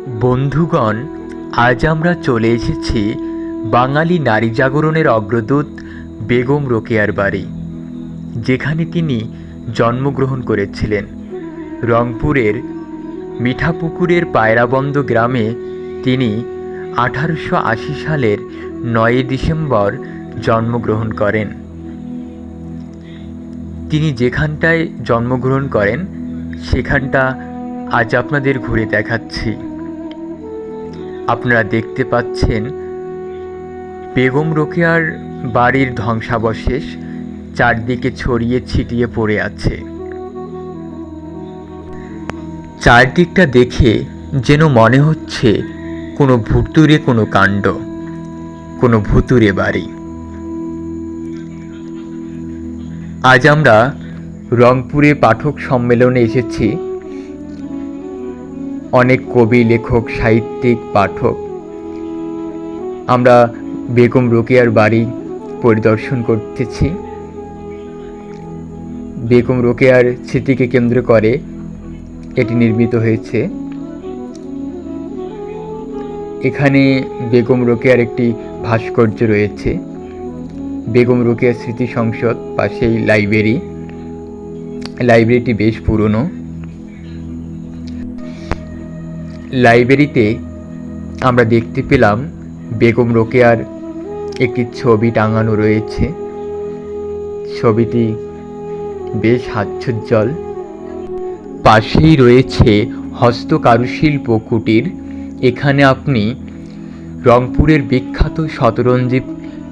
বন্ধুগণ, আজ আমরা চলে এসেছি বাঙালি নারী জাগরণের অগ্রদূত বেগম রোকেয়ার বাড়ি, যেখানে তিনি জন্মগ্রহণ করেছিলেন। রংপুরের মিঠাপুকুরের পায়রাবন্দ গ্রামে তিনি 1880 সালের 9 ডিসেম্বর জন্মগ্রহণ করেন। তিনি যেখানটায় জন্মগ্রহণ করেন সেখানটা আজ আপনাদের ঘুরে দেখাচ্ছি। আপনারা দেখতে পাচ্ছেন বেগম রোকেয়ার বাড়ির ধ্বংসাবশেষ চারদিকে ছড়িয়ে ছিটিয়ে পড়ে আছে। চারদিকটা দেখে যেন মনে হচ্ছে কোনো ভুতুড়ে কোনো কাণ্ড, কোনো ভুতুড়ে বাড়ি। আজ আমরা রংপুরে পাঠক সম্মেলনে এসেছি। অনেক কবি, লেখক, সাহিত্যিক, পাঠক। আমরা বেগম রোকেয়ার বাড়ি পরিদর্শন করতেছি। বেগম রোকেয়ার স্মৃতিকে কেন্দ্র করে এটি নির্মিত হয়েছে। এখানে বেগম রোকেয়ার একটি ভাস্কর্য রয়েছে। বেগম রোকেয়ার স্মৃতি সংসদ, পাশেই লাইব্রেরি। লাইব্রেরিটি বেশ পুরনো। লাইব্রেরিতে আমরা দেখতে পেলাম বেগম রোকেয়ার একটি ছবি টাঙানো রয়েছে। ছবিটি বেশ হাস্যোজ্জ্বল। পাশেই রয়েছে হস্তকারুশিল্প কুটির। এখানে আপনি রংপুরের বিখ্যাত শতরঞ্জি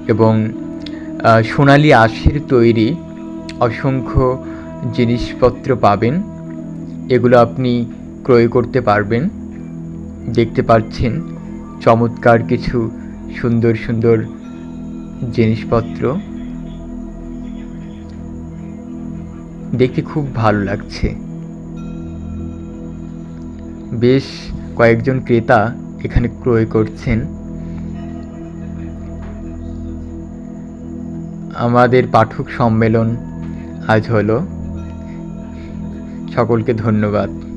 এবং সোনালী আঁশের তৈরি অসংখ্য জিনিসপত্র পাবেন। এগুলো আপনি ক্রয় করতে পারবেন। দেখতে পাচ্ছেন চমৎকার কিছু সুন্দর সুন্দর জিনিসপত্র, দেখতে খুব ভালো লাগছে। বেশ কয়েকজন ক্রেতা এখানে ক্রয় করছেন। আমাদের পাঠক সম্মেলন আজ হলো। সকলকে ধন্যবাদ।